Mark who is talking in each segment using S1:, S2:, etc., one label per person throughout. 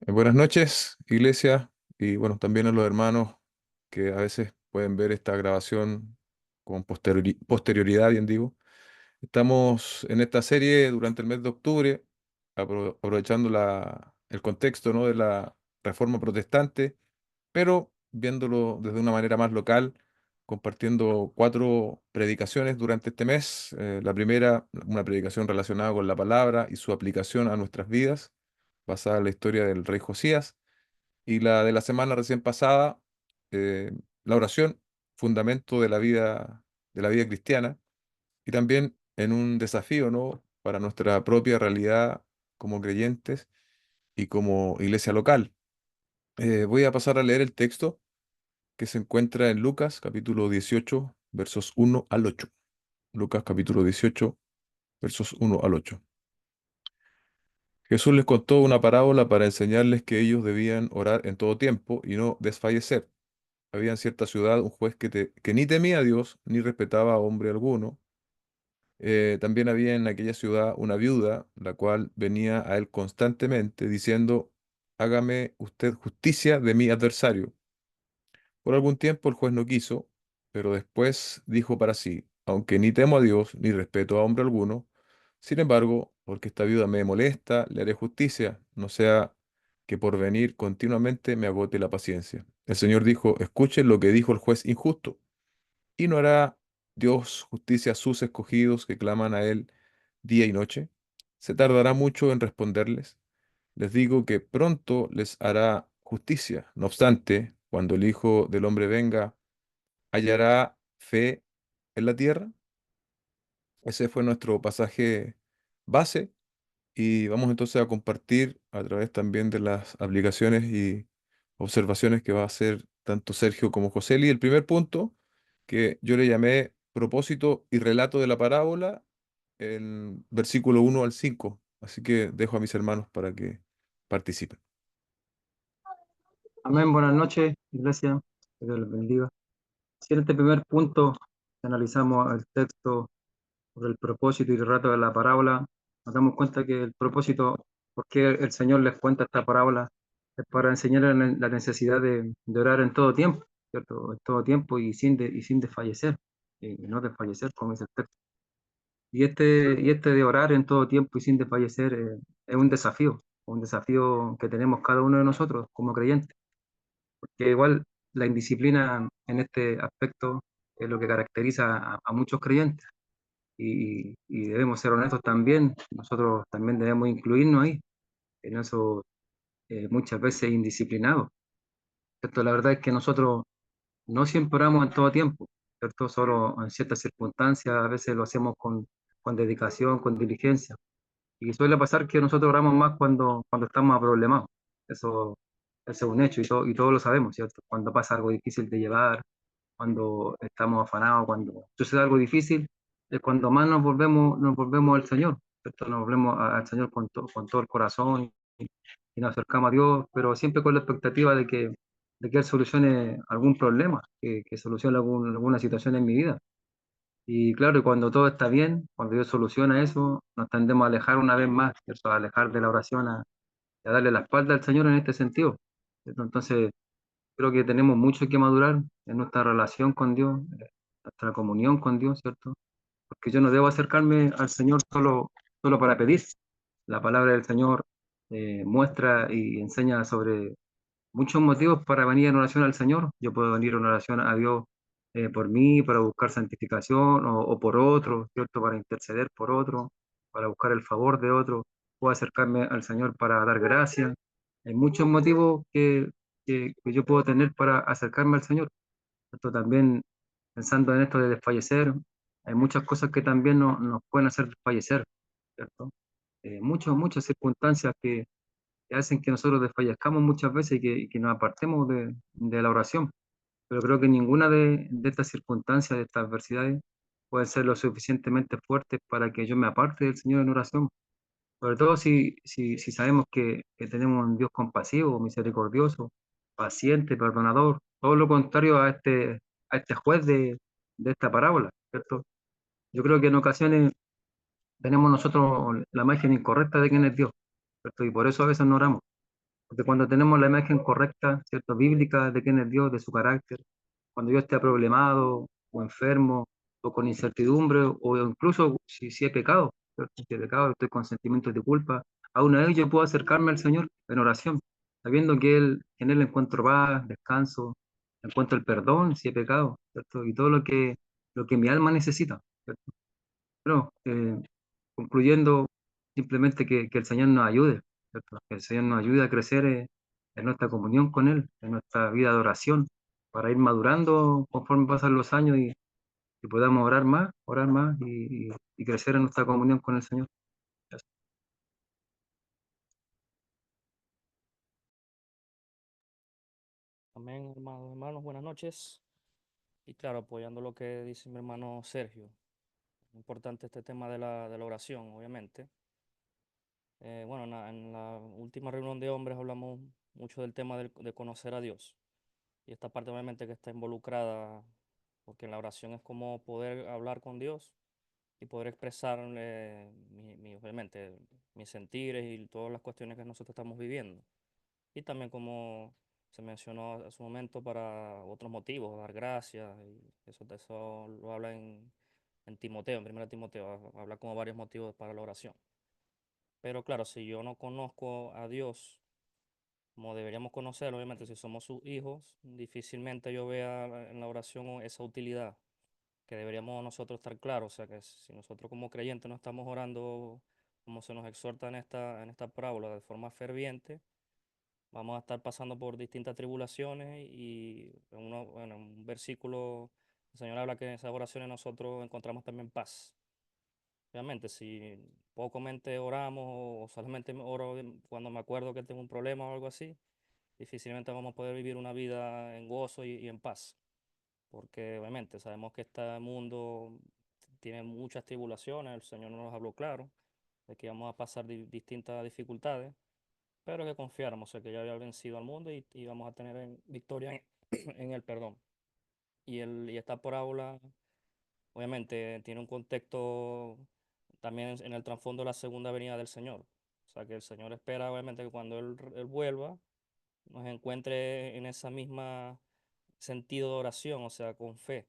S1: Buenas noches, iglesia, y bueno, también a los hermanos que a veces pueden ver esta grabación con posterioridad, bien digo. Estamos en esta serie durante el mes de octubre, aprovechando el contexto, ¿no?, de la Reforma Protestante, pero viéndolo desde una manera más local, compartiendo cuatro predicaciones durante este mes. La primera, una predicación relacionada con la palabra y su aplicación a nuestras vidas, basada en la historia del rey Josías. Y la de la semana recién pasada, eh, la oración, fundamento de la vida cristiana, y también en un desafío, ¿no?, para nuestra propia realidad como creyentes y como iglesia local. Voy a pasar a leer el texto que se encuentra en Lucas capítulo 18, versos 1 al 8. Lucas capítulo 18, versos 1 al 8. Jesús les contó una parábola para enseñarles que ellos debían orar en todo tiempo y no desfallecer. Había en cierta ciudad un juez que ni temía a Dios ni respetaba a hombre alguno. También había en aquella ciudad una viuda, la cual venía a él constantemente diciendo: hágame usted justicia de mi adversario. Por algún tiempo el juez no quiso, pero después dijo para sí: aunque ni temo a Dios ni respeto a hombre alguno, sin embargo, porque esta viuda me molesta, le haré justicia, no sea que por venir continuamente me agote la paciencia. El Señor dijo: escuchen lo que dijo el juez injusto. ¿Y no hará Dios justicia a sus escogidos que claman a Él día y noche? ¿Se tardará mucho en responderles? Les digo que pronto les hará justicia. No obstante, cuando el Hijo del Hombre venga, ¿hallará fe en la tierra? Ese fue nuestro pasaje base, y vamos entonces a compartir a través también de las aplicaciones y observaciones que va a hacer tanto Sergio como José. El primer punto, que yo le llamé propósito y relato de la parábola, en versículo 1 al 5. Así que dejo a mis hermanos para que participen.
S2: Amén, buenas noches, iglesia, que Dios les bendiga. Si en este primer punto analizamos el texto sobre el propósito y el relato de la parábola, nos damos cuenta que el propósito, por qué el Señor les cuenta esta parábola, es para enseñar la necesidad de orar en todo tiempo, ¿cierto? En todo tiempo y sin desfallecer, y no desfallecer, como dice el texto. Y este de orar en todo tiempo y sin desfallecer es un desafío que tenemos cada uno de nosotros como creyentes, que igual la indisciplina en este aspecto es lo que caracteriza a muchos creyentes y debemos ser honestos también, nosotros también debemos incluirnos ahí, en eso muchas veces indisciplinados, ¿cierto? La verdad es que nosotros no siempre oramos en todo tiempo, ¿cierto? Solo en ciertas circunstancias, a veces lo hacemos con dedicación, con diligencia, y suele pasar que nosotros oramos más cuando estamos problemados, eso es un hecho y todos lo sabemos, ¿cierto? Cuando pasa algo difícil de llevar, cuando estamos afanados, cuando sucede algo difícil, es cuando más nos volvemos al Señor, ¿cierto? Nos volvemos al Señor con todo el corazón y nos acercamos a Dios, pero siempre con la expectativa de que Él solucione algún problema, que solucione alguna situación en mi vida. Y claro, y cuando todo está bien, cuando Dios soluciona eso, nos tendemos a alejar una vez más, ¿cierto? A alejar de la oración, a darle la espalda al Señor en este sentido, ¿cierto? Entonces, creo que tenemos mucho que madurar en nuestra relación con Dios, nuestra comunión con Dios, ¿cierto? Porque yo no debo acercarme al Señor solo para pedir. La palabra del Señor muestra y enseña sobre muchos motivos para venir en oración al Señor. Yo puedo venir en oración a Dios por mí, para buscar santificación, o por otro, ¿cierto? Para interceder por otro, para buscar el favor de otro. Puedo acercarme al Señor para dar gracias. Hay muchos motivos que yo puedo tener para acercarme al Señor. Esto también, pensando en esto de desfallecer, hay muchas cosas que también nos pueden hacer desfallecer, ¿cierto? Muchas circunstancias que hacen que nosotros desfallezcamos muchas veces y que nos apartemos de la oración. Pero creo que ninguna de estas circunstancias, de estas adversidades, puede ser lo suficientemente fuerte para que yo me aparte del Señor en oración. Sobre todo si sabemos que tenemos un Dios compasivo, misericordioso, paciente, perdonador, todo lo contrario a este juez de esta parábola, ¿cierto? Yo creo que en ocasiones tenemos nosotros la imagen incorrecta de quién es Dios, ¿cierto? Y por eso a veces no oramos, Porque cuando tenemos la imagen correcta, ¿cierto? Bíblica de quién es Dios, de su carácter, cuando yo esté problemado o enfermo o con incertidumbre o incluso si he pecado, ¿cierto? Si he pecado, estoy con sentimientos de culpa, aún a ello yo puedo acercarme al Señor en oración, sabiendo que en Él encuentro paz, descanso, encuentro el perdón si he pecado, ¿cierto? Y todo lo que mi alma necesita, ¿cierto? Bueno, concluyendo, simplemente que el Señor nos ayude, ¿cierto? Que el Señor nos ayude a crecer en nuestra comunión con Él, en nuestra vida de oración, para ir madurando conforme pasan los años y podamos orar más y crecer en nuestra comunión con el Señor. Gracias.
S3: Amén, hermanos, hermanos, buenas noches. Y claro, apoyando lo que dice mi hermano Sergio, importante este tema de la oración, obviamente. Bueno, en la última reunión de hombres hablamos mucho del tema de conocer a Dios. Y esta parte obviamente que está involucrada, porque en la oración es como poder hablar con Dios y poder expresar, obviamente, mis sentires y todas las cuestiones que nosotros estamos viviendo. Y también como se mencionó hace un momento para otros motivos, dar gracias, y eso lo habla en Timoteo, en 1 Timoteo, habla como varios motivos para la oración. Pero claro, si yo no conozco a Dios como deberíamos conocerlo, obviamente si somos sus hijos, difícilmente yo vea en la oración esa utilidad que deberíamos nosotros estar claros. O sea que si nosotros como creyentes no estamos orando como se nos exhorta en esta parábola de forma ferviente, vamos a estar pasando por distintas tribulaciones y bueno, en un versículo el Señor habla que en esas oraciones nosotros encontramos también paz. Obviamente, si pocamente oramos o solamente oro cuando me acuerdo que tengo un problema o algo así, difícilmente vamos a poder vivir una vida en gozo y en paz. Porque obviamente sabemos que este mundo tiene muchas tribulaciones, el Señor nos habló claro, de que vamos a pasar distintas dificultades, pero que confiáramos, o sea, que ya había vencido al mundo y vamos a tener victoria en el perdón. Y esta parábola, obviamente, tiene un contexto también en el trasfondo de la segunda venida del Señor. O sea, que el Señor espera, obviamente, que cuando Él vuelva, nos encuentre en esa misma sentido de oración, o sea, con fe.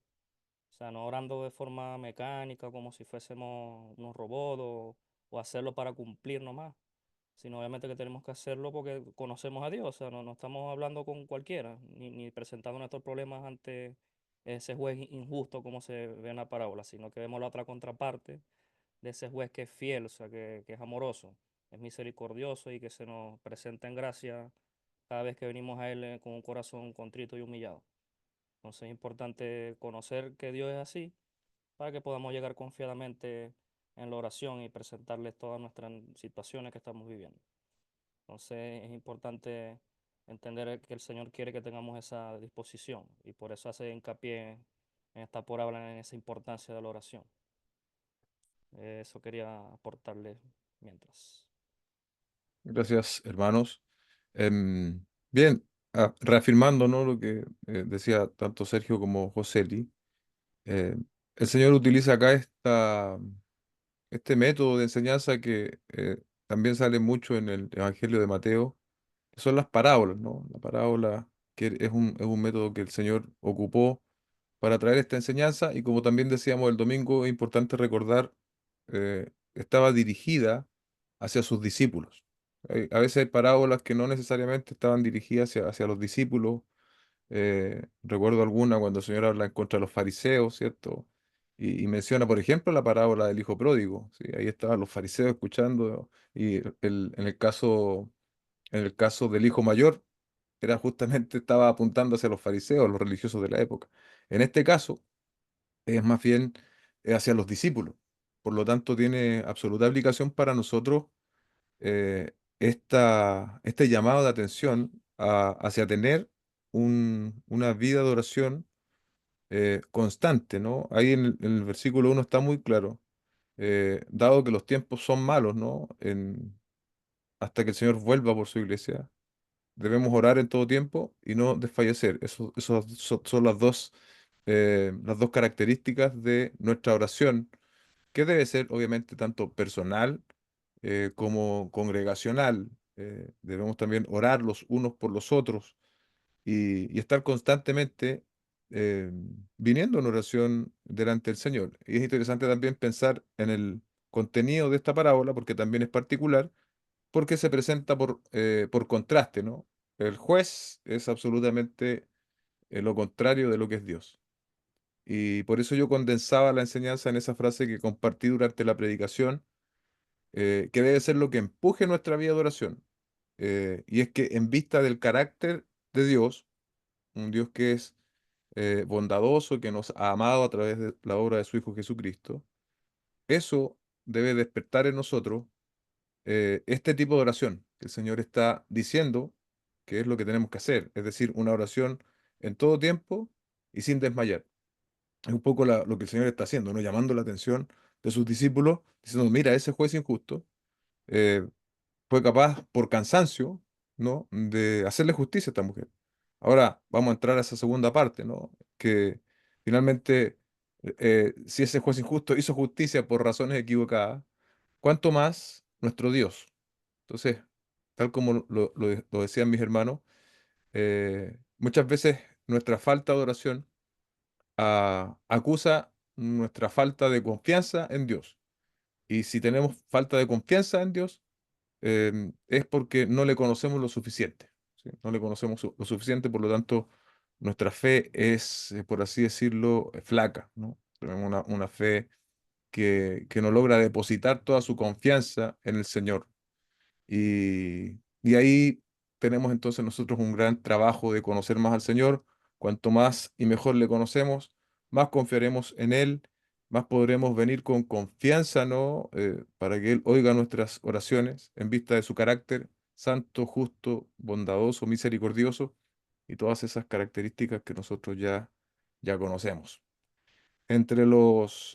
S3: O sea, no orando de forma mecánica, como si fuésemos unos robots o hacerlo para cumplir nomás, sino obviamente que tenemos que hacerlo porque conocemos a Dios. O sea, no estamos hablando con cualquiera, ni presentando nuestros problemas ante ese juez injusto como se ve en la parábola, sino que vemos la otra contraparte de ese juez que es fiel, o sea, que es amoroso, es misericordioso y que se nos presenta en gracia cada vez que venimos a Él con un corazón contrito y humillado. Entonces es importante conocer que Dios es así para que podamos llegar confiadamente en la oración y presentarles todas nuestras situaciones que estamos viviendo. Entonces es importante entender que el Señor quiere que tengamos esa disposición y por eso hace hincapié en esta por hablar en esa importancia de la oración. Eso quería aportarles mientras.
S1: Gracias, hermanos. Bien, reafirmando, ¿no?, lo que decía tanto Sergio como Joseli, eh, el Señor utiliza acá este método de enseñanza que también sale mucho en el Evangelio de Mateo, que son las parábolas, ¿no? La parábola que es un método que el Señor ocupó para traer esta enseñanza y como también decíamos el domingo, es importante recordar, estaba dirigida hacia sus discípulos. A veces hay parábolas que no necesariamente estaban dirigidas hacia los discípulos. Recuerdo alguna cuando el Señor habla en contra de los fariseos, ¿cierto? Y menciona, por ejemplo, la parábola del hijo pródigo, ¿sí? Ahí estaban los fariseos escuchando y en el caso del hijo mayor, era justamente estaba apuntando hacia los fariseos, los religiosos de la época. En este caso, es más bien hacia los discípulos. Por lo tanto, tiene absoluta aplicación para nosotros este llamado de atención hacia tener una vida de oración constante, ¿no? Ahí en el versículo 1 está muy claro, dado que los tiempos son malos, ¿no? Hasta que el Señor vuelva por su iglesia, debemos orar en todo tiempo y no desfallecer. Eso son las dos características de nuestra oración, que debe ser obviamente tanto personal como congregacional. debemos también orar los unos por los otros y estar constantemente eh, viniendo en oración delante del Señor. Y es interesante también pensar en el contenido de esta parábola, porque también es particular, porque se presenta por contraste, ¿no? El juez es absolutamente lo contrario de lo que es Dios. Y por eso yo condensaba la enseñanza en esa frase que compartí durante la predicación, que debe ser lo que empuje nuestra vida de oración. Y es que en vista del carácter de Dios, un Dios que es bondadoso, que nos ha amado a través de la obra de su Hijo Jesucristo, eso debe despertar en nosotros este tipo de oración que el Señor está diciendo que es lo que tenemos que hacer, es decir, una oración en todo tiempo y sin desmayar. Es un poco lo que el Señor está haciendo, ¿no? Llamando la atención de sus discípulos, diciendo, mira, ese juez injusto eh, fue capaz por cansancio, ¿no? De hacerle justicia a esta mujer. Ahora vamos a entrar a esa segunda parte, ¿no? Que finalmente, si ese juez injusto hizo justicia por razones equivocadas, ¿cuánto más nuestro Dios? Entonces, tal como lo decían mis hermanos, muchas veces nuestra falta de oración acusa nuestra falta de confianza en Dios. Y si tenemos falta de confianza en Dios, es porque no le conocemos lo suficiente, ¿sí? No le conocemos lo suficiente, por lo tanto, nuestra fe es, por así decirlo, flaca, ¿no? Tenemos una fe que no logra depositar toda su confianza en el Señor. Y ahí tenemos entonces nosotros un gran trabajo de conocer más al Señor. Cuanto más y mejor le conocemos, más confiaremos en Él, más podremos venir con confianza, ¿no? Para que Él oiga nuestras oraciones en vista de su carácter santo, justo, bondadoso, misericordioso y todas esas características que nosotros ya conocemos. Entre los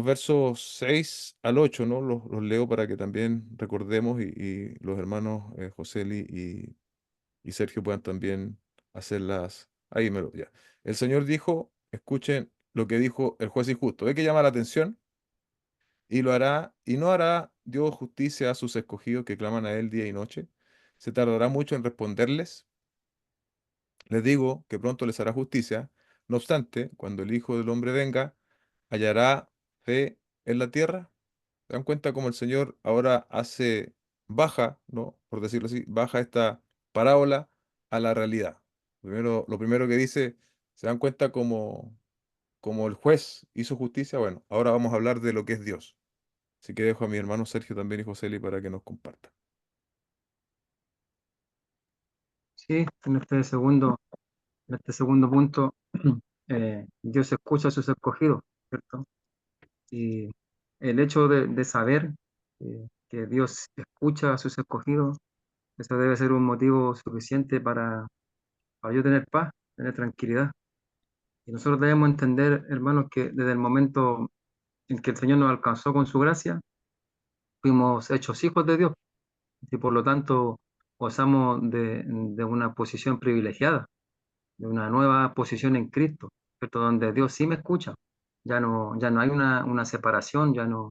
S1: versos 6 al 8, ¿no? Los leo para que también recordemos y los hermanos Joseli y Sergio puedan también hacerlas. Ahí ya. El Señor dijo, escuchen lo que dijo el juez injusto. ¿Ve que llama la atención? Y lo hará, y no hará Dios justicia a sus escogidos que claman a Él día y noche. Se tardará mucho en responderles. Les digo que pronto les hará justicia. No obstante, cuando el Hijo del Hombre venga, hallará fe en la tierra. ¿Se dan cuenta cómo el Señor ahora baja, ¿no? Por decirlo así, baja esta parábola a la realidad? Lo primero que dice, ¿se dan cuenta cómo el juez hizo justicia? Bueno, ahora vamos a hablar de lo que es Dios. Así que dejo a mi hermano Sergio también y José para que nos comparta.
S2: Sí, en este segundo punto, Dios escucha a sus escogidos, ¿cierto? Y el hecho de saber que Dios escucha a sus escogidos, eso debe ser un motivo suficiente para yo tener paz, tener tranquilidad. Y nosotros debemos entender, hermanos, que desde el momento en que el Señor nos alcanzó con su gracia, fuimos hechos hijos de Dios y por lo tanto gozamos de una posición privilegiada, de una nueva posición en Cristo, ¿cierto? Donde Dios sí me escucha. Ya no hay una separación, no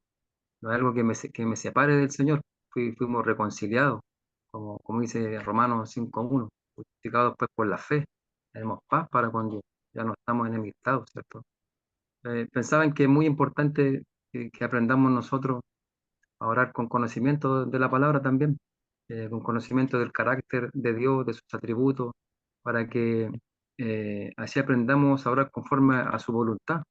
S2: hay algo que me separe del Señor. Fuimos reconciliados, como dice Romanos 5:1, justificados pues por la fe. Tenemos paz para con Dios, ya no estamos enemistados, ¿cierto? Pensaban que es muy importante que aprendamos nosotros a orar con conocimiento de la palabra también, con conocimiento del carácter de Dios, de sus atributos, para que así aprendamos a orar conforme a su voluntad.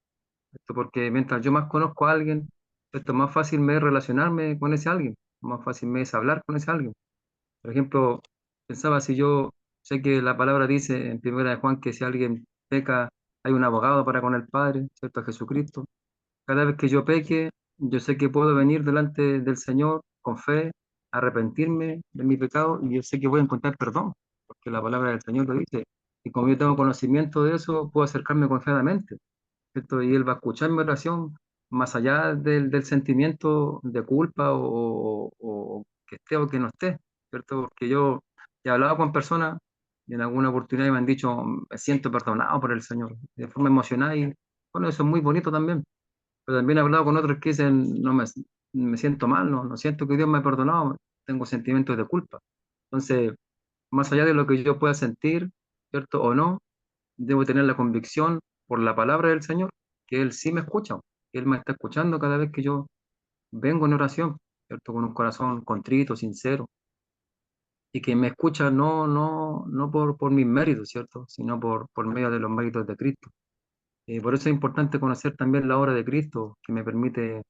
S2: Esto porque mientras yo más conozco a alguien, esto más fácil me es relacionarme con ese alguien, más fácil me es hablar con ese alguien. Por ejemplo, pensaba si yo sé que la palabra dice en primera de Juan que si alguien peca, hay un abogado para con el Padre, ¿cierto? Jesucristo. Cada vez que yo peque, yo sé que puedo venir delante del Señor con fe, arrepentirme de mi pecado y yo sé que voy a encontrar perdón, porque la palabra del Señor lo dice. Y como yo tengo conocimiento de eso, puedo acercarme confiadamente, ¿cierto? Y Él va a escuchar mi oración más allá del sentimiento de culpa o que esté o que no esté, ¿cierto? Porque yo he hablado con personas y en alguna oportunidad me han dicho, me siento perdonado por el Señor, de forma emocional y bueno, eso es muy bonito también, pero también he hablado con otros que dicen, no me siento mal, no siento que Dios me ha perdonado. tengo sentimientos de culpa. Entonces, más allá de lo que yo pueda sentir, ¿cierto? O no, debo tener la convicción por la palabra del Señor, que Él sí me escucha, que Él me está escuchando cada vez que yo vengo en oración, ¿cierto? Con un corazón contrito, sincero, y que me escucha no por mis méritos, ¿cierto? Sino por medio de los méritos de Cristo. Por eso es importante conocer también la obra de Cristo, que me permite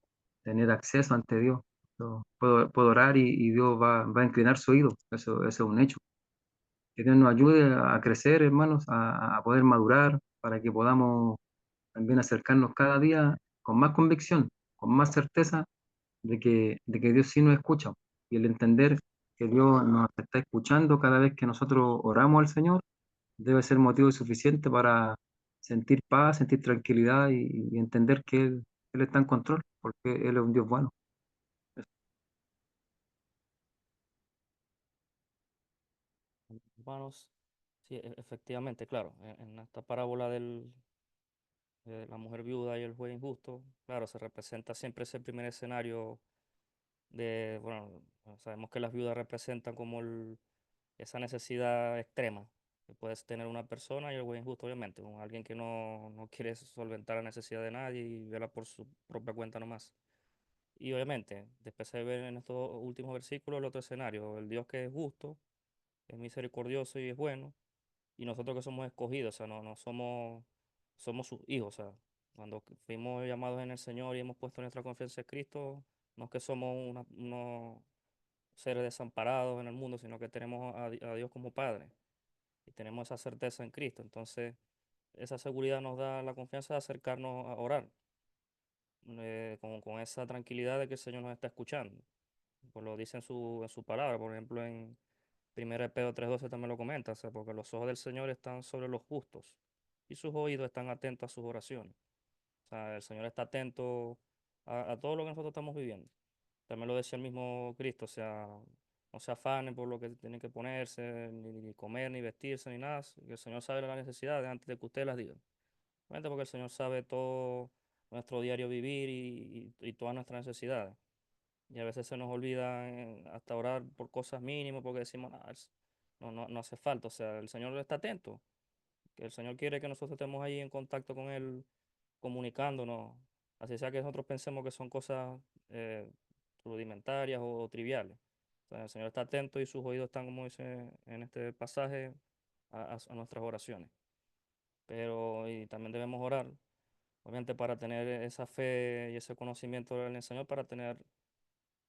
S2: tener acceso ante Dios. Yo puedo orar y Dios va a inclinar su oído, eso es un hecho. Que Dios nos ayude a crecer, hermanos, a poder madurar, para que podamos también acercarnos cada día con más convicción, con más certeza de que Dios sí nos escucha. Y el entender que Dios nos está escuchando cada vez que nosotros oramos al Señor debe ser motivo suficiente para sentir paz, sentir tranquilidad y entender que Él está en control, porque Él es un Dios bueno.
S3: Hermanos, sí, efectivamente, claro, en esta parábola de la mujer viuda y el juez injusto, claro, se representa siempre ese primer escenario de, bueno, sabemos que las viudas representan como esa necesidad extrema que puede tener una persona y el juez injusto, obviamente, como alguien que no quiere solventar la necesidad de nadie y vela por su propia cuenta nomás. Y obviamente, después se ve en estos últimos versículos el otro escenario, el Dios que es justo, es misericordioso y es bueno, y nosotros que somos escogidos, o sea, no somos sus hijos, o sea, cuando fuimos llamados en el Señor y hemos puesto nuestra confianza en Cristo, no es que somos unos seres desamparados en el mundo, sino que tenemos a Dios como Padre y tenemos esa certeza en Cristo. Entonces, esa seguridad nos da la confianza de acercarnos a orar, con esa tranquilidad de que el Señor nos está escuchando. Pues lo dice en su palabra, por ejemplo, en 1 Pedro 3:12 también lo comenta, o sea, porque los ojos del Señor están sobre los justos y sus oídos están atentos a sus oraciones. O sea, el Señor está atento a todo lo que nosotros estamos viviendo. También lo decía el mismo Cristo, o sea, no se afanen por lo que tienen que ponerse, ni comer, ni vestirse, ni nada. Que el Señor sabe las necesidades antes de que ustedes las digan. Obviamente porque el Señor sabe todo nuestro diario vivir y todas nuestras necesidades. Y a veces se nos olvida hasta orar por cosas mínimas porque decimos, "Ah, no hace falta". O sea, el Señor está atento. Que el Señor quiere que nosotros estemos ahí en contacto con Él, comunicándonos. Así sea que nosotros pensemos que son cosas rudimentarias o triviales. O sea, el Señor está atento y sus oídos están, como dice en este pasaje, a nuestras oraciones. Pero y también debemos orar, obviamente, para tener esa fe y ese conocimiento en el Señor, para tener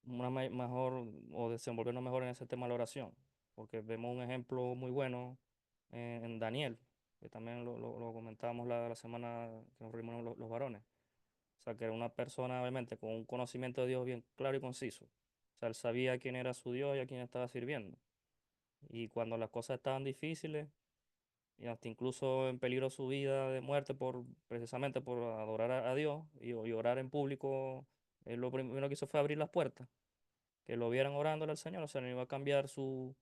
S3: una mejor o desenvolvernos mejor en ese tema de la oración. Porque vemos un ejemplo muy bueno en Daniel, que también lo comentábamos la semana que nos reunimos los varones. O sea, que era una persona, obviamente, con un conocimiento de Dios bien claro y conciso. O sea, él sabía quién era su Dios y a quién estaba sirviendo. Y cuando las cosas estaban difíciles, y hasta incluso en peligro su vida de muerte precisamente por adorar a Dios y orar en público, él lo primero que hizo fue abrir las puertas, que lo vieran orándole al Señor. O sea, no iba a cambiar su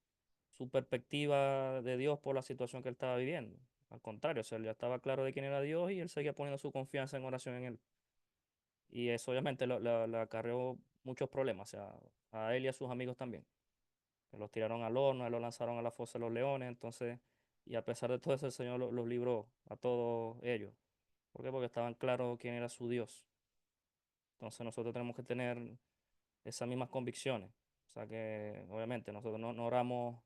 S3: perspectiva de Dios por la situación que él estaba viviendo. Al contrario, o sea, él ya estaba claro de quién era Dios y él seguía poniendo su confianza en oración en él. Y eso obviamente le acarreó muchos problemas, o sea, a él y a sus amigos también. Que los tiraron al horno, lo lanzaron a la fosa de los leones, entonces, y a pesar de todo eso, el Señor los libró a todos ellos. ¿Por qué? Porque estaban claros quién era su Dios. Entonces nosotros tenemos que tener esas mismas convicciones. O sea que obviamente nosotros no oramos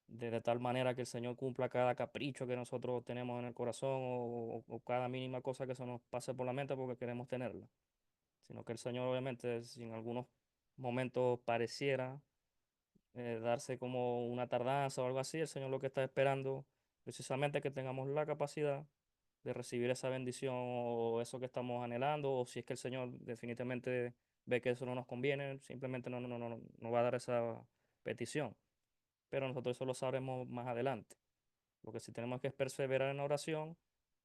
S3: de tal manera que el Señor cumpla cada capricho que nosotros tenemos en el corazón o cada mínima cosa que se nos pase por la mente porque queremos tenerla, sino que el Señor obviamente si en algunos momentos pareciera darse como una tardanza o algo así, el Señor lo que está esperando precisamente es que tengamos la capacidad de recibir esa bendición o eso que estamos anhelando, o si es que el Señor definitivamente ve que eso no nos conviene, simplemente no va a dar esa petición. Pero nosotros eso lo sabremos más adelante, porque si tenemos que perseverar en la oración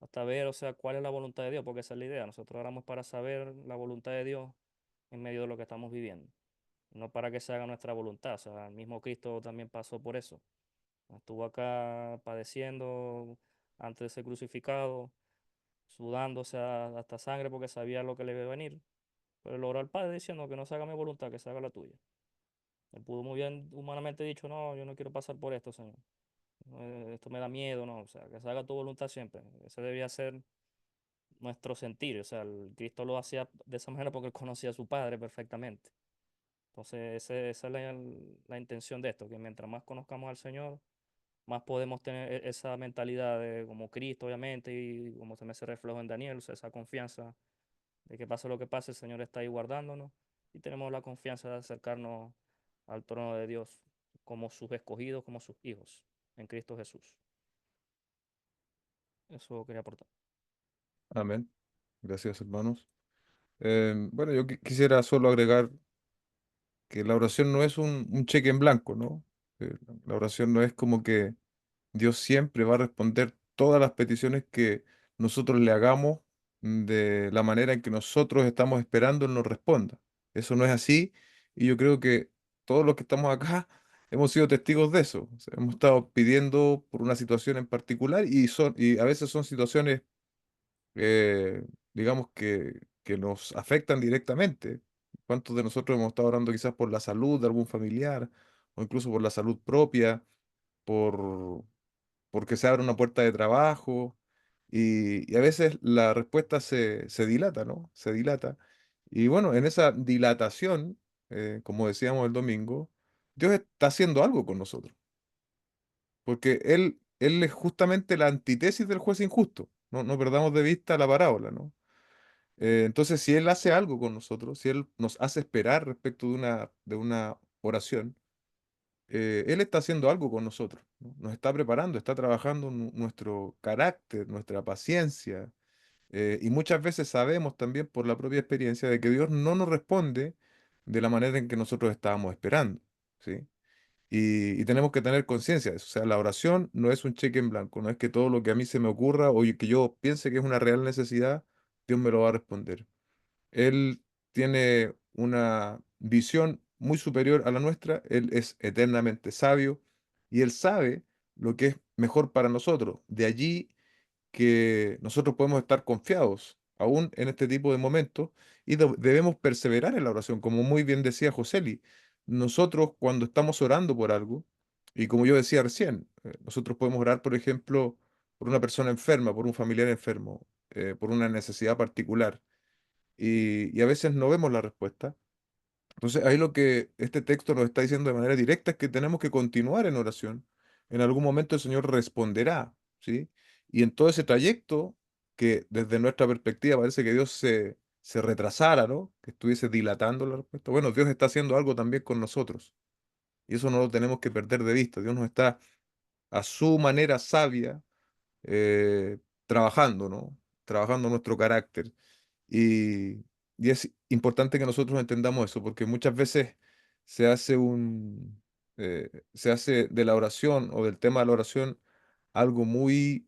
S3: hasta ver, o sea, cuál es la voluntad de Dios, porque esa es la idea. Nosotros oramos para saber la voluntad de Dios en medio de lo que estamos viviendo, no para que se haga nuestra voluntad. O sea, el mismo Cristo también pasó por eso. Estuvo acá padeciendo antes de ser crucificado, sudando, o sea, hasta sangre porque sabía lo que le iba a venir. Pero logró al Padre diciendo que no se haga mi voluntad, que se haga la tuya. Él pudo muy bien humanamente dicho, no, yo no quiero pasar por esto, Señor. Esto me da miedo, no, o sea, que se haga tu voluntad siempre. Ese debía ser nuestro sentir, o sea, Cristo lo hacía de esa manera porque él conocía a su Padre perfectamente. Entonces, esa es la intención de esto, que mientras más conozcamos al Señor, más podemos tener esa mentalidad de como Cristo, obviamente, y como se me hace reflejo en Daniel, o sea, esa confianza de que pase lo que pase, el Señor está ahí guardándonos y tenemos la confianza de acercarnos al trono de Dios como sus escogidos, como sus hijos en Cristo Jesús. Eso quería aportar.
S1: Amén. Gracias, hermanos. Bueno, yo quisiera solo agregar que la oración no es un cheque en blanco, ¿no? La oración no es como que Dios siempre va a responder todas las peticiones que nosotros le hagamos de la manera en que nosotros estamos esperando Él nos responda. Eso no es así y yo creo que todos los que estamos acá hemos sido testigos de eso. O sea, hemos estado pidiendo por una situación en particular y a veces son situaciones, digamos, que nos afectan directamente. ¿Cuántos de nosotros hemos estado orando quizás por la salud de algún familiar o incluso por la salud propia? Por, Porque se abre una puerta de trabajo y a veces la respuesta se dilata, ¿no? Se dilata. Y bueno, en esa dilatación, como decíamos el domingo, Dios está haciendo algo con nosotros, porque Él es justamente la antítesis del juez injusto. No, no perdamos de vista la parábola, ¿no? Entonces, si Él hace algo con nosotros, si Él nos hace esperar respecto de una oración, Él está haciendo algo con nosotros, ¿no? Nos está preparando, está trabajando nuestro carácter, nuestra paciencia. Y muchas veces sabemos también por la propia experiencia de que Dios no nos responde de la manera en que nosotros estábamos esperando, ¿sí? Y tenemos que tener conciencia de eso. O sea, la oración no es un cheque en blanco, no es que todo lo que a mí se me ocurra o que yo piense que es una real necesidad, Dios me lo va a responder. Él tiene una visión muy superior a la nuestra, Él es eternamente sabio y Él sabe lo que es mejor para nosotros. De allí que nosotros podemos estar confiados aún en este tipo de momentos y debemos perseverar en la oración, como muy bien decía Joseli. Nosotros cuando estamos orando por algo, y como yo decía recién, nosotros podemos orar, por ejemplo, por una persona enferma, por un familiar enfermo, por una necesidad particular y a veces no vemos la respuesta. Entonces, ahí lo que este texto nos está diciendo de manera directa es que tenemos que continuar en oración. En algún momento el Señor responderá, ¿sí? Y en todo ese trayecto, que desde nuestra perspectiva parece que Dios se retrasara, ¿no? Que estuviese dilatando la respuesta. Bueno, Dios está haciendo algo también con nosotros. Y eso no lo tenemos que perder de vista. Dios nos está a su manera sabia eh, trabajando, ¿no? Trabajando nuestro carácter. Y, y es importante que nosotros entendamos eso, porque muchas veces se hace de la oración o del tema de la oración algo muy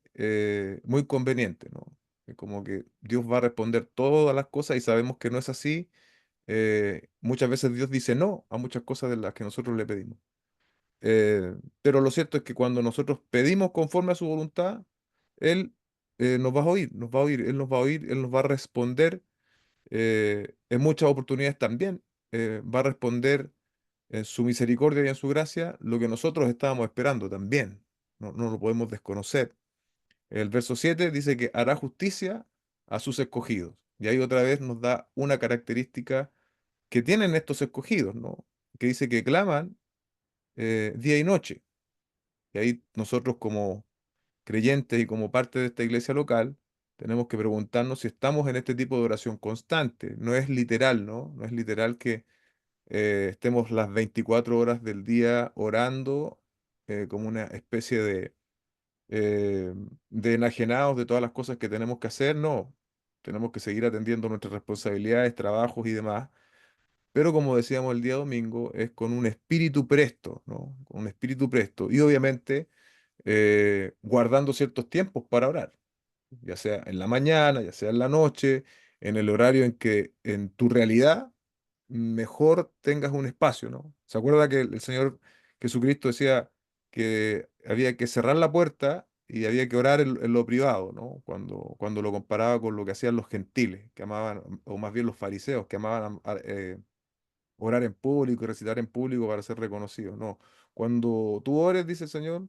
S1: conveniente, ¿no? Como que Dios va a responder todas las cosas y sabemos que no es así. Muchas veces Dios dice no a muchas cosas de las que nosotros le pedimos. Pero lo cierto es que cuando nosotros pedimos conforme a su voluntad, Él nos va a oír, nos va a oír, Él nos va a oír, Él nos va a responder en muchas oportunidades también. Va a responder en su misericordia y en su gracia lo que nosotros estábamos esperando también. No, no lo podemos desconocer. El verso 7 dice que hará justicia a sus escogidos. Y ahí otra vez nos da una característica que tienen estos escogidos, ¿no? Que dice que claman día y noche. Y ahí nosotros como creyentes y como parte de esta iglesia local, tenemos que preguntarnos si estamos en este tipo de oración constante. No es literal, ¿no? No es literal que estemos las 24 horas del día orando como una especie eh, de enajenados de todas las cosas que tenemos que hacer. No, tenemos que seguir atendiendo nuestras responsabilidades, trabajos y demás. Pero como decíamos el día domingo, es con un espíritu presto, ¿no? Con un espíritu presto. Y obviamente guardando ciertos tiempos para orar, ya sea en la mañana, ya sea en la noche, en el horario en que en tu realidad mejor tengas un espacio, ¿no? ¿Se acuerda que el Señor Jesucristo decía que había que cerrar la puerta y había que orar en lo privado, ¿no? Cuando lo comparaba con lo que hacían los gentiles, que amaban, o más bien los fariseos, que amaban orar en público y recitar en público para ser reconocido. No. Cuando tú ores, dice el Señor,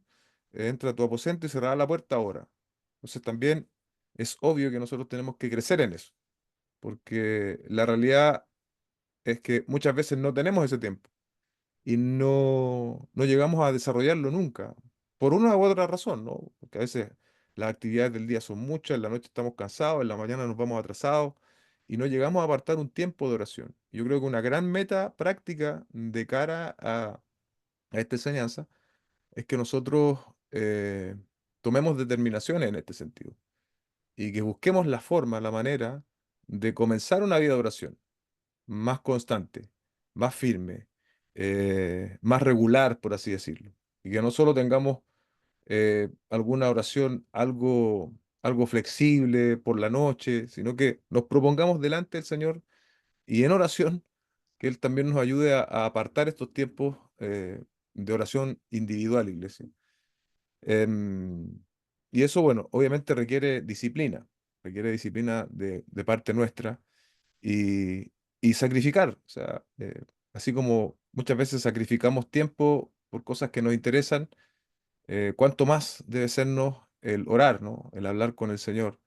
S1: entra a tu aposento y cerrará la puerta ahora. Entonces también es obvio que nosotros tenemos que crecer en eso, porque la realidad es que muchas veces no tenemos ese tiempo y no llegamos a desarrollarlo nunca, por una u otra razón, ¿no? Porque a veces las actividades del día son muchas, en la noche estamos cansados, en la mañana nos vamos atrasados y no llegamos a apartar un tiempo de oración. Yo creo que una gran meta práctica de cara a esta enseñanza es que nosotros tomemos determinaciones en este sentido y que busquemos la forma, la manera de comenzar una vida de oración más constante, más firme, más regular, por así decirlo. Y que no solo tengamos alguna oración algo flexible por la noche, sino que nos propongamos delante del Señor y en oración, que Él también nos ayude a apartar estos tiempos de oración individual, iglesia. Em, y eso, bueno, obviamente requiere disciplina de parte nuestra y sacrificar. O sea, así como muchas veces sacrificamos tiempo por cosas que nos interesan, cuánto más debe sernos el orar, ¿no? El hablar con el Señor.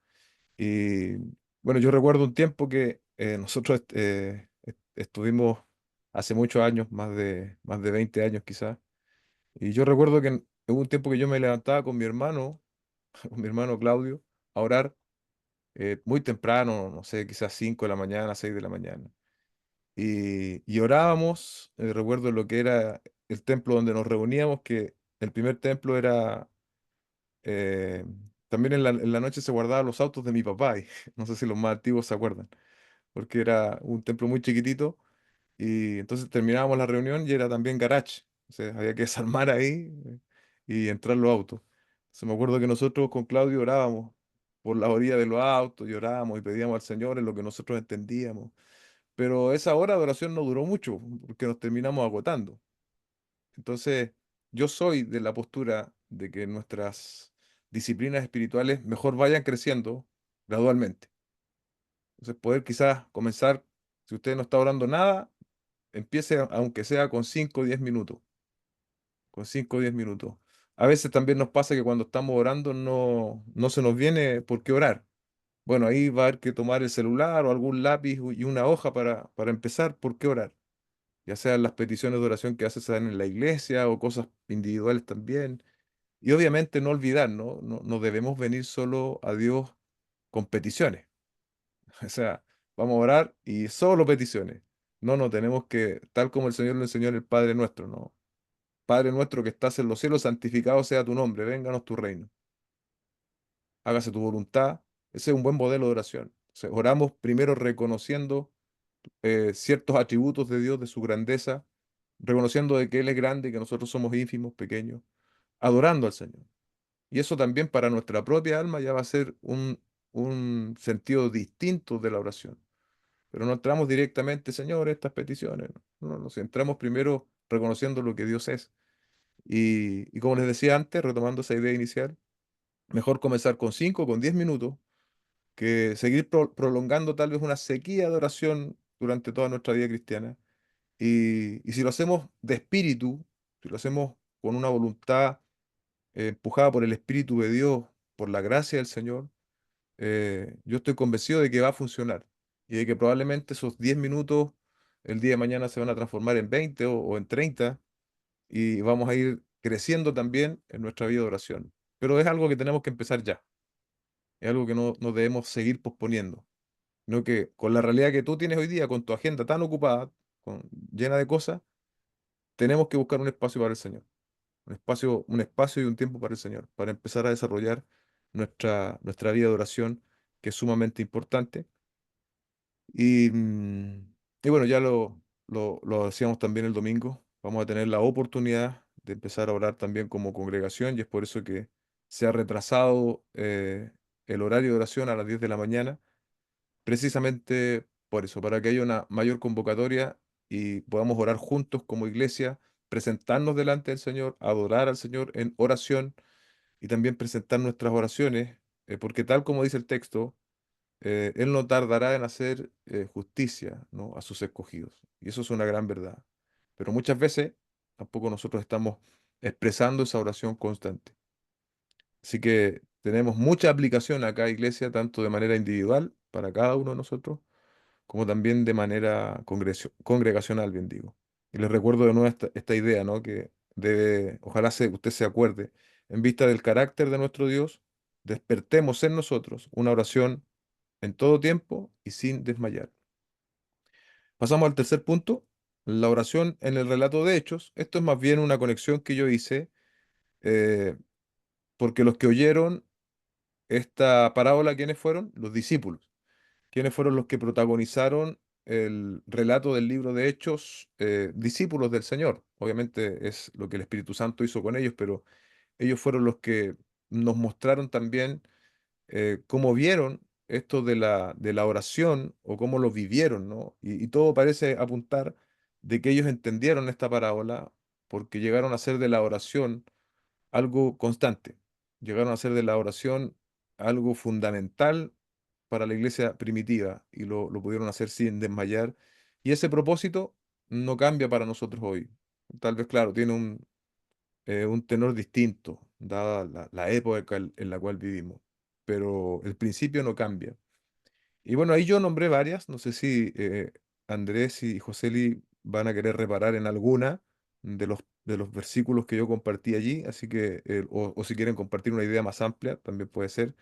S1: Y bueno, yo recuerdo un tiempo que nosotros estuvimos hace muchos años, más de 20 años quizás, y yo recuerdo que hubo un tiempo que yo me levantaba con mi hermano, con mi hermano Claudio, a orar muy temprano, no sé, quizás 5 de la mañana, 6 de la mañana. Y orábamos, recuerdo lo que era el templo donde nos reuníamos, que el primer templo era, eh, también en la noche se guardaban los autos de mi papá, y no sé si los más antiguos se acuerdan, porque era un templo muy chiquitito, y entonces terminábamos la reunión y era también garage, o sea, había que desarmar ahí y entrar los autos. Se me acuerdo que nosotros con Claudio orábamos por la orilla de los autos y orábamos y pedíamos al Señor en lo que nosotros entendíamos. Pero esa hora de oración no duró mucho, porque nos terminamos agotando. Entonces, yo soy de la postura de que nuestras disciplinas espirituales mejor vayan creciendo gradualmente. Entonces, poder quizás comenzar, si usted no está orando nada, empiece aunque sea con 5 o 10 minutos, con 5 o 10 minutos. A veces también nos pasa que cuando estamos orando no se nos viene por qué orar. Bueno, ahí va a haber que tomar el celular o algún lápiz y una hoja para empezar por qué orar. Ya sean las peticiones de oración que haces en la iglesia o cosas individuales también. Y obviamente no olvidar, ¿no? No debemos venir solo a Dios con peticiones. O sea, vamos a orar y solo peticiones. No tenemos que, tal como el Señor lo enseñó en el Padre nuestro, ¿no? Padre nuestro que estás en los cielos, santificado sea tu nombre, vénganos tu reino, hágase tu voluntad. Ese es un buen modelo de oración. O sea, oramos primero reconociendo ciertos atributos de Dios, de su grandeza, reconociendo de que Él es grande y que nosotros somos ínfimos, pequeños, adorando al Señor. Y eso también para nuestra propia alma ya va a ser un sentido distinto de la oración. Pero no entramos directamente, Señor, estas peticiones. No, nos centramos primero reconociendo lo que Dios es. Y como les decía antes, retomando esa idea inicial, mejor comenzar con 5, con 10 minutos, que seguir prolongando tal vez una sequía de oración durante toda nuestra vida cristiana. Y si lo hacemos de espíritu, si lo hacemos con una voluntad empujada por el Espíritu de Dios, por la gracia del Señor, yo estoy convencido de que va a funcionar y de que probablemente esos 10 minutos el día de mañana se van a transformar en 20 o en 30 y vamos a ir creciendo también en nuestra vida de oración. Pero es algo que tenemos que empezar ya, es algo que no debemos seguir posponiendo, no que con la realidad que tú tienes hoy día, con tu agenda tan ocupada, llena de cosas, tenemos que buscar un espacio para el Señor. Un espacio y un tiempo para el Señor, para empezar a desarrollar nuestra vida de oración, que es sumamente importante. Y bueno, ya lo decíamos también el domingo, vamos a tener la oportunidad de empezar a orar también como congregación, y es por eso que se ha retrasado el horario de oración a las 10 de la mañana, precisamente por eso, para que haya una mayor convocatoria y podamos orar juntos como iglesia, presentarnos delante del Señor, adorar al Señor en oración y también presentar nuestras oraciones, porque tal como dice el texto, Él no tardará en hacer justicia, ¿no?, a sus escogidos. Y eso es una gran verdad. Pero muchas veces tampoco nosotros estamos expresando esa oración constante. Así que tenemos mucha aplicación acá, iglesia, tanto de manera individual para cada uno de nosotros, como también de manera congregacional, bien digo. Y les recuerdo de nuevo esta idea, ¿no?, que debe, ojalá usted se acuerde, en vista del carácter de nuestro Dios, despertemos en nosotros una oración en todo tiempo y sin desmayar. Pasamos al tercer punto, la oración en el relato de Hechos. Esto es más bien una conexión que yo hice, eh, porque los que oyeron esta parábola, ¿quiénes fueron? Los discípulos. ¿Quiénes fueron los que protagonizaron el relato del libro de Hechos? Discípulos del Señor. Obviamente es lo que el Espíritu Santo hizo con ellos, pero ellos fueron los que nos mostraron también cómo vieron esto de la oración o cómo lo vivieron, ¿no? Y todo parece apuntar de que ellos entendieron esta parábola porque llegaron a hacer de la oración algo constante, llegaron a hacer de la oración algo fundamental para la iglesia primitiva y lo pudieron hacer sin desmayar. Y ese propósito no cambia para nosotros hoy. Tal vez, claro, tiene un tenor distinto, dada la época en la cual vivimos, pero el principio no cambia. Y bueno, ahí yo nombré varias, no sé si Andrés y Joseli van a querer reparar en alguna de los versículos que yo compartí allí, así que, o si quieren compartir una idea más amplia, también puede ser.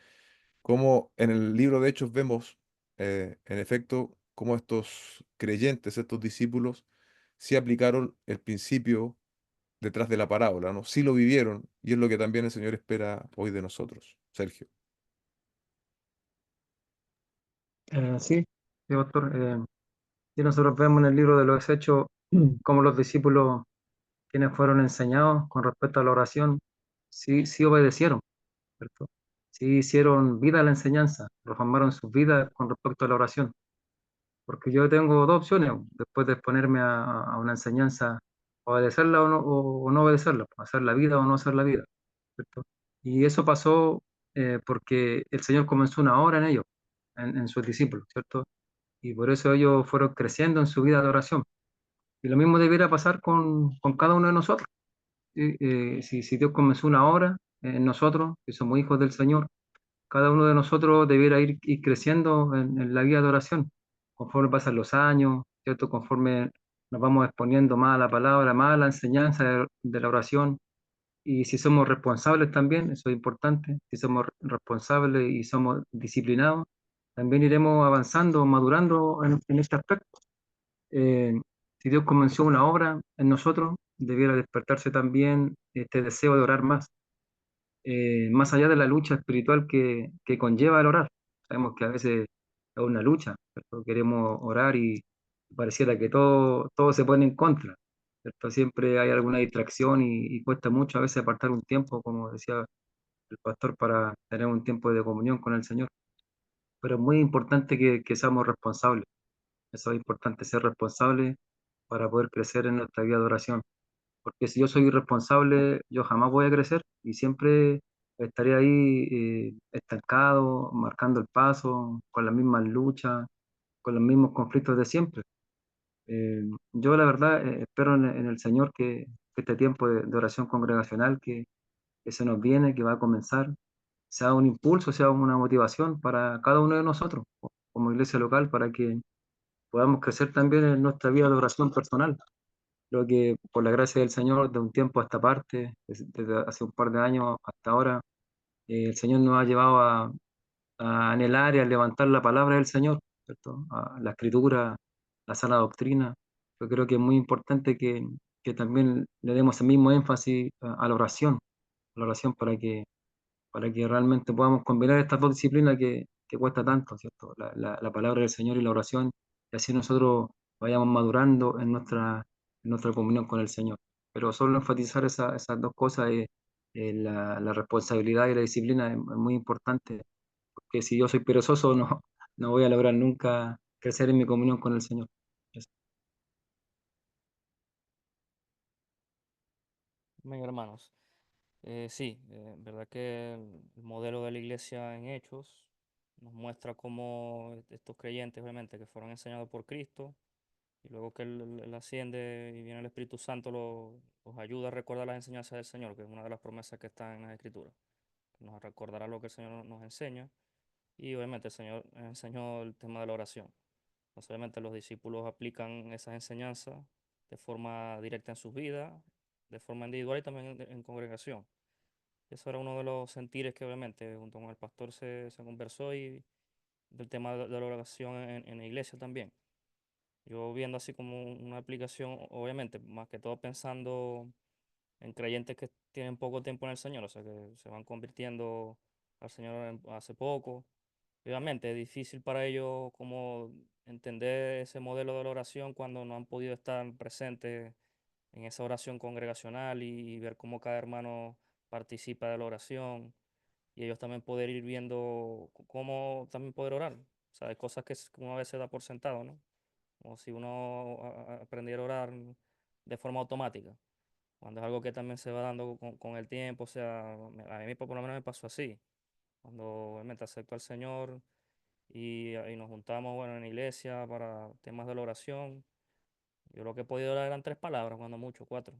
S1: Como en el libro de Hechos vemos, en efecto, cómo estos creyentes, estos discípulos, sí aplicaron el principio detrás de la parábola, ¿no? Sí lo vivieron y es lo que también el Señor espera hoy de nosotros. Sergio.
S2: Sí, sí, doctor. Y nosotros vemos en el libro de los Hechos cómo los discípulos, quienes fueron enseñados con respecto a la oración, sí, sí obedecieron, ¿cierto? Sí hicieron vida a la enseñanza, reformaron sus vidas con respecto a la oración. Porque yo tengo dos opciones después de exponerme a una enseñanza, obedecerla o no obedecerla, hacer la vida o no hacer la vida, ¿cierto? Y eso pasó porque el Señor comenzó una obra en ellos, en sus discípulos, ¿cierto? Y por eso ellos fueron creciendo en su vida de oración. Y lo mismo debiera pasar con cada uno de nosotros. ¿Sí? Si Dios comenzó una obra en nosotros, que somos hijos del Señor, cada uno de nosotros debiera ir creciendo en la vida de oración, conforme pasan los años, ¿cierto? Conforme nos vamos exponiendo más a la palabra, más a la enseñanza de la oración, y si somos responsables también, eso es importante, si somos responsables y somos disciplinados, también iremos avanzando, madurando en este aspecto. Eh, si Dios comenzó una obra en nosotros, debiera despertarse también este deseo de orar más allá de la lucha espiritual que conlleva el orar. Sabemos que a veces es una lucha, ¿cierto? Queremos orar y pareciera que todo se pone en contra, ¿cierto? Siempre hay alguna distracción y cuesta mucho a veces apartar un tiempo, como decía el pastor, para tener un tiempo de comunión con el Señor. Pero es muy importante que seamos responsables. Eso es importante, ser responsables para poder crecer en nuestra vida de oración. Porque si yo soy irresponsable, yo jamás voy a crecer y siempre estaré ahí estancado, marcando el paso, con las mismas luchas, con los mismos conflictos de siempre. Eh, yo la verdad espero en el Señor que este tiempo de oración congregacional que se nos viene, que va a comenzar, sea un impulso, sea una motivación para cada uno de nosotros, como iglesia local, para que podamos crecer también en nuestra vida de oración personal. Creo que por la gracia del Señor, de un tiempo a esta parte, desde hace un par de años hasta ahora, el Señor nos ha llevado a anhelar y a levantar la palabra del Señor, ¿cierto? A la escritura, la sana doctrina. Yo creo que es muy importante que también le demos el mismo énfasis a la oración para que realmente podamos combinar estas dos disciplinas que cuesta tanto, ¿cierto? La palabra del Señor y la oración, y así nosotros vayamos madurando en nuestra comunión con el Señor. Pero solo enfatizar esas dos cosas, la responsabilidad y la disciplina es muy importante, porque si yo soy perezoso no voy a lograr nunca crecer en mi comunión con el Señor. Eso.
S3: Amén, hermanos. Sí, verdad que el modelo de la iglesia en Hechos nos muestra cómo estos creyentes, obviamente, que fueron enseñados por Cristo, y luego que él asciende y viene el Espíritu Santo, los ayuda a recordar las enseñanzas del Señor, que es una de las promesas que están en las Escrituras, que nos recordará lo que el Señor nos enseña. Y obviamente el Señor enseñó el tema de la oración. Entonces, obviamente los discípulos aplican esas enseñanzas de forma directa en sus vidas, de forma individual y también en congregación. Eso era uno de los sentires que obviamente junto con el pastor se conversó, y del tema de la oración en la iglesia también. Yo viendo así como una aplicación, obviamente, más que todo pensando en creyentes que tienen poco tiempo en el Señor, o sea, que se van convirtiendo al Señor hace poco. Obviamente es difícil para ellos como entender ese modelo de la oración cuando no han podido estar presentes en esa oración congregacional, y ver cómo cada hermano participa de la oración, y ellos también poder ir viendo cómo también poder orar. O sea, hay cosas que uno a veces da por sentado, ¿no? Como si uno aprendiera a orar de forma automática, cuando es algo que también se va dando con el tiempo. O sea, a mí por lo menos me pasó así. Cuando obviamente acepto al Señor y nos juntamos, bueno, en la iglesia para temas de la oración, yo lo que he podido orar eran 3 palabras, cuando mucho, 4.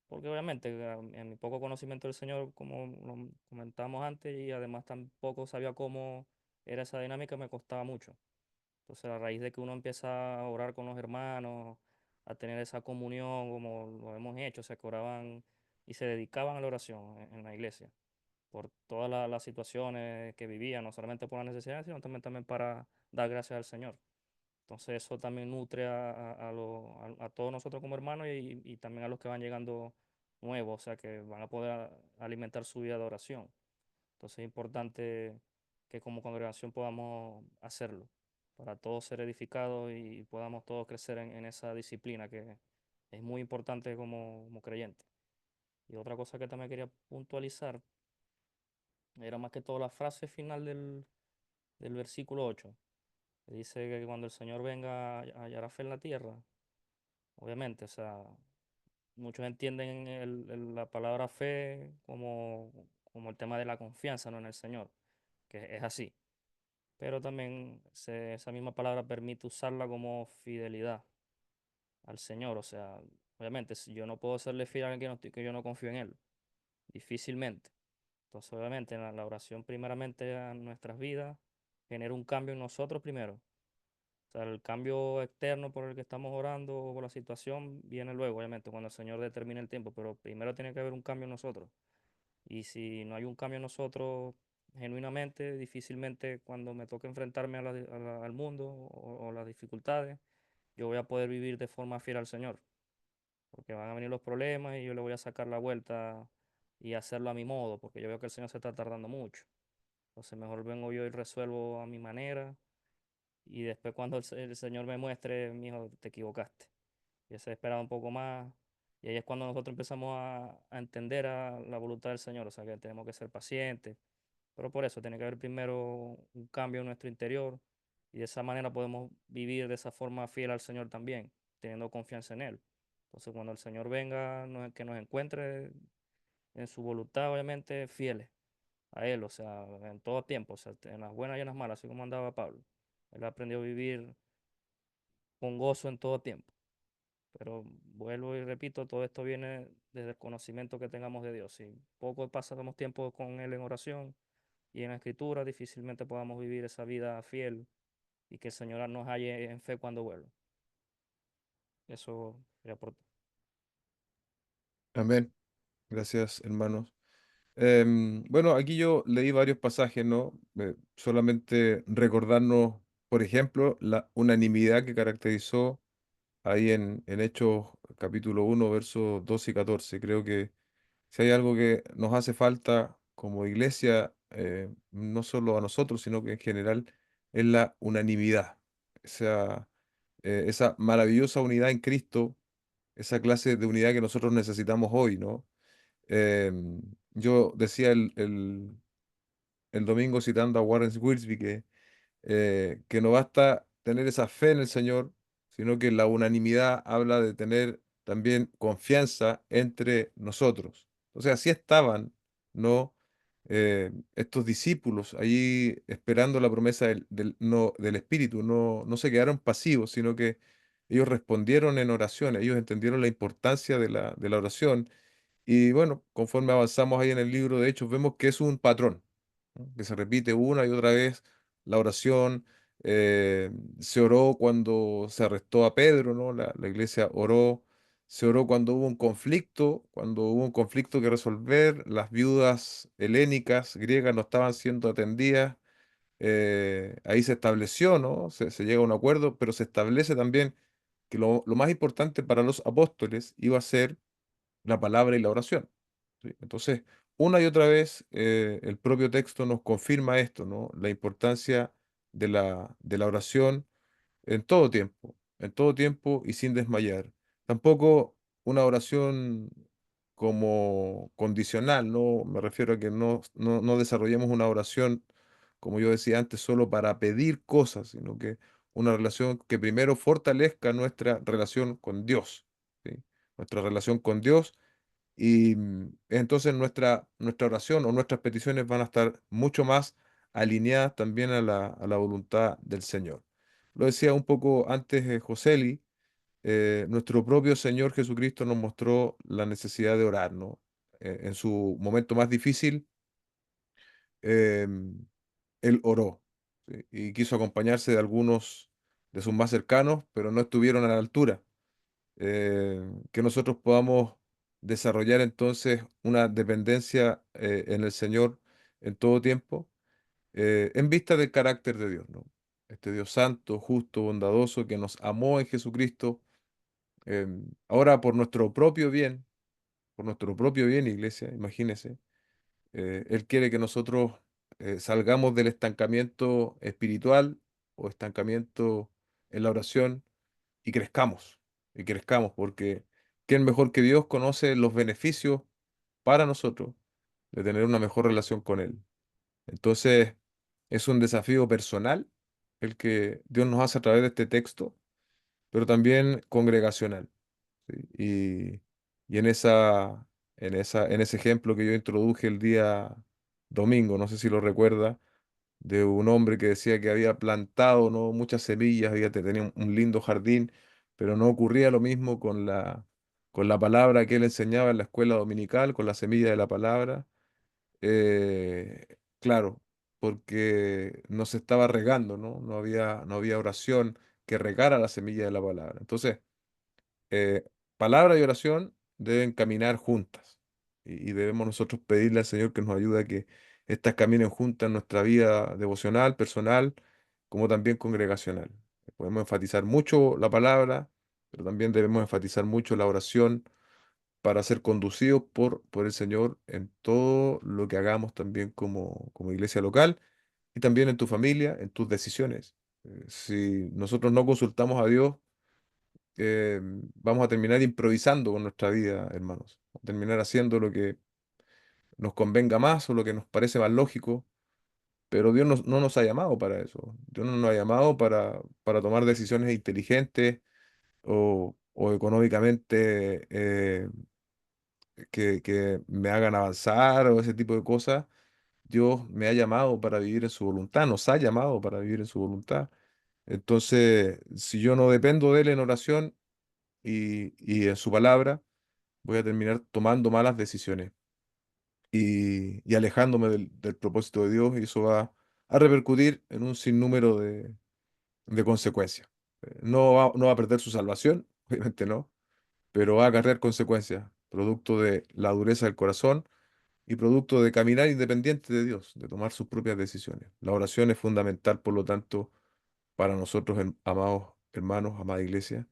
S3: Porque obviamente en mi poco conocimiento del Señor, como lo comentamos antes, y además tampoco sabía cómo era esa dinámica, me costaba mucho. Entonces, a raíz de que uno empieza a orar con los hermanos, a tener esa comunión como lo hemos hecho, se oraban y se dedicaban a la oración en la iglesia, por todas las situaciones que vivían, no solamente por las necesidades, sino también para dar gracias al Señor. Entonces, eso también nutre a todos nosotros como hermanos, y también a los que van llegando nuevos, o sea, que van a poder alimentar su vida de oración. Entonces es importante que como congregación podamos hacerlo, para todos ser edificados y podamos todos crecer en esa disciplina que es muy importante como creyente. Y otra cosa que también quería puntualizar era más que todo la frase final del versículo 8, que dice que cuando el Señor venga hallará fe en la tierra. Obviamente, o sea, muchos entienden la palabra fe como el tema de la confianza, ¿no?, en el Señor, que es así. Pero también esa misma palabra permite usarla como fidelidad al Señor. O sea, obviamente, si yo no puedo serle fiel a alguien que yo no confío en Él, difícilmente. Entonces, obviamente, en la oración primeramente a nuestras vidas genera un cambio en nosotros primero. O sea, el cambio externo por el que estamos orando o por la situación viene luego, obviamente, cuando el Señor determine el tiempo, pero primero tiene que haber un cambio en nosotros. Y si no hay un cambio en nosotros genuinamente, difícilmente cuando me toque enfrentarme al mundo o las dificultades, yo voy a poder vivir de forma fiel al Señor, porque van a venir los problemas y yo le voy a sacar la vuelta y hacerlo a mi modo, porque yo veo que el Señor se está tardando mucho. Entonces mejor vengo yo y resuelvo a mi manera, y después cuando el Señor me muestre, mi hijo, te equivocaste. Y se esperaba un poco más. Y ahí es cuando nosotros empezamos a entender a la voluntad del Señor, o sea que tenemos que ser pacientes. Pero por eso tiene que haber primero un cambio en nuestro interior, y de esa manera podemos vivir de esa forma fiel al Señor también, teniendo confianza en Él. Entonces cuando el Señor venga, que nos encuentre en su voluntad, obviamente fieles a Él, o sea, en todo tiempo, o sea, en las buenas y en las malas, así como andaba Pablo. Él aprendió a vivir con gozo en todo tiempo. Pero vuelvo y repito, todo esto viene desde el conocimiento que tengamos de Dios. Si poco pasamos tiempo con Él en oración y en la escritura, difícilmente podamos vivir esa vida fiel, y que el Señor nos halle en fe cuando vuelva. Eso quería aportar.
S1: Amén. Gracias, hermanos. Bueno, aquí yo leí varios pasajes, ¿no? Solamente recordarnos, por ejemplo, la unanimidad que caracterizó ahí en Hechos capítulo 1 versos 12 y 14. Creo que si hay algo que nos hace falta como iglesia, no solo a nosotros, sino que en general, es la unanimidad. Esa, esa maravillosa unidad en Cristo, esa clase de unidad que nosotros necesitamos hoy, ¿no? Yo decía el domingo citando a Warren Wiersbe que no basta tener esa fe en el Señor, sino que la unanimidad habla de tener también confianza entre nosotros. O sea, así estaban, ¿no? estos discípulos allí esperando la promesa no, del Espíritu, no se quedaron pasivos, sino que ellos respondieron en oración, ellos entendieron la importancia de la oración. Y bueno, conforme avanzamos ahí en el libro de Hechos, vemos que es un patrón, ¿no? Que se repite una y otra vez la oración. eh, Se oró cuando se arrestó a Pedro, ¿no? La iglesia oró. Se oró cuando hubo un conflicto que resolver. Las viudas helénicas, griegas, no estaban siendo atendidas. Ahí se estableció, ¿no? Se llega a un acuerdo, pero se establece también que lo más importante para los apóstoles iba a ser la palabra y la oración. ¿Sí? Entonces, una y otra vez, el propio texto nos confirma esto, ¿no? La importancia de la oración en todo tiempo y sin desmayar. Tampoco una oración como condicional, ¿no? Me refiero a que no desarrollemos una oración, como yo decía antes, solo para pedir cosas, sino que una relación que primero fortalezca nuestra relación con Dios, ¿sí? Nuestra relación con Dios y entonces nuestra oración o nuestras peticiones van a estar mucho más alineadas también a a la voluntad del Señor. Lo decía un poco antes Joseli, nuestro propio Señor Jesucristo nos mostró la necesidad de orar, ¿no? En su momento más difícil, eh, Él oró, ¿sí? Y quiso acompañarse de algunos de sus más cercanos, pero no estuvieron a la altura. Que nosotros podamos desarrollar entonces una dependencia en el Señor en todo tiempo, en vista del carácter de Dios, ¿no? Este Dios santo, justo, bondadoso, que nos amó en Jesucristo, ahora por nuestro propio bien, iglesia, imagínese, Él quiere que nosotros salgamos del estancamiento espiritual o estancamiento en la oración y crezcamos, porque ¿quién mejor que Dios conoce los beneficios para nosotros de tener una mejor relación con Él? Entonces, es un desafío personal el que Dios nos hace a través de este texto, pero también congregacional, ¿sí? Y en ese ejemplo que yo introduje el día domingo, no sé si lo recuerda, de un hombre que decía que había plantado, ¿no? Muchas semillas, tenía un lindo jardín, pero no ocurría lo mismo con con la palabra que él enseñaba en la escuela dominical, con la semilla de la palabra. Claro, porque no se estaba regando, ¿no? No había oración que regara la semilla de la palabra. Entonces, eh, palabra y oración deben caminar juntas. Y debemos nosotros pedirle al Señor que nos ayude a que estas caminen juntas en nuestra vida devocional, personal, como también congregacional. Podemos enfatizar mucho la palabra, pero también debemos enfatizar mucho la oración para ser conducidos por el Señor en todo lo que hagamos también como iglesia local y también en tu familia, en tus decisiones. Si nosotros no consultamos a Dios, vamos a terminar improvisando con nuestra vida, hermanos. A terminar haciendo lo que nos convenga más o lo que nos parece más lógico, pero Dios no nos ha llamado para eso. Dios no nos ha llamado para tomar decisiones inteligentes o económicamente que me hagan avanzar o ese tipo de cosas. Dios me ha llamado para vivir en su voluntad, nos ha llamado para vivir en su voluntad. Entonces, si yo no dependo de Él en oración y en su palabra, voy a terminar tomando malas decisiones y alejándome del propósito de Dios y eso va a repercutir en un sinnúmero de consecuencias. No va a perder su salvación, obviamente no, pero va a acarrear consecuencias, producto de la dureza del corazón y producto de caminar independiente de Dios, de tomar sus propias decisiones. La oración es fundamental, por lo tanto, para nosotros, amados hermanos, amada iglesia,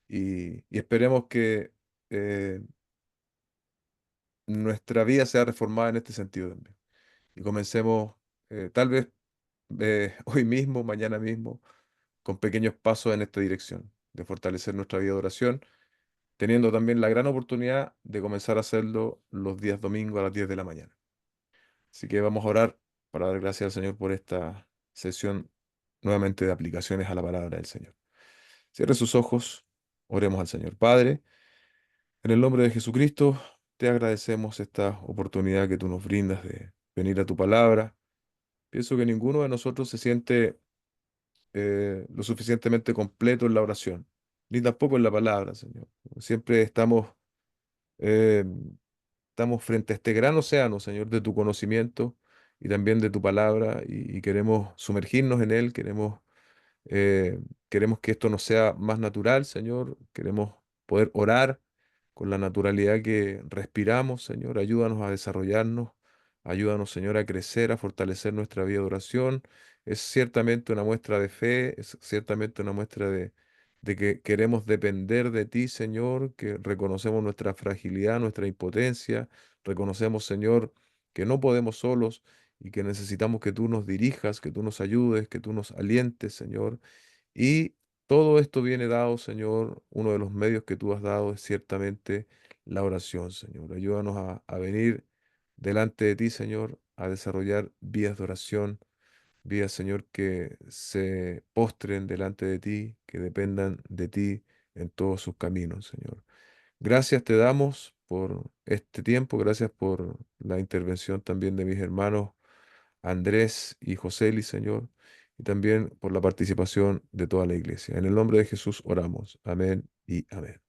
S1: y esperemos que eh, nuestra vida sea reformada en este sentido también. Y comencemos, tal vez hoy mismo, mañana mismo, con pequeños pasos en esta dirección, de fortalecer nuestra vida de oración, teniendo también la gran oportunidad de comenzar a hacerlo los días domingos a las 10 de la mañana. Así que vamos a orar para dar gracias al Señor por esta sesión nuevamente de aplicaciones a la palabra del Señor. Cierre sus ojos, oremos al Señor. Padre, en el nombre de Jesucristo, te agradecemos esta oportunidad que tú nos brindas venir a tu palabra. Pienso que ninguno de nosotros se siente lo suficientemente completo en la oración, ni tampoco en la palabra, Señor. Siempre eh, estamos frente a este gran océano, Señor, de tu conocimiento y también de tu palabra, y queremos sumergirnos en él, eh, queremos que esto nos sea más natural, Señor. Queremos poder orar con la naturalidad que respiramos, Señor. Ayúdanos a desarrollarnos. Ayúdanos, Señor, a crecer, a fortalecer nuestra vida de oración. Es ciertamente una muestra de fe, es ciertamente una muestra de que queremos depender de ti, Señor, que reconocemos nuestra fragilidad, nuestra impotencia. Reconocemos, Señor, que no podemos solos y que necesitamos que tú nos dirijas, que tú nos ayudes, que tú nos alientes, Señor. Y todo esto viene dado, Señor, uno de los medios que tú has dado es ciertamente la oración, Señor. Ayúdanos a venir delante de ti, Señor, a desarrollar vidas de oración, vidas, Señor, que se postren delante de ti, que dependan de ti en todos sus caminos, Señor. Gracias te damos por este tiempo, gracias por la intervención también de mis hermanos Andrés y José, Señor, y también por la participación de toda la iglesia. En el nombre de Jesús oramos. Amén y amén.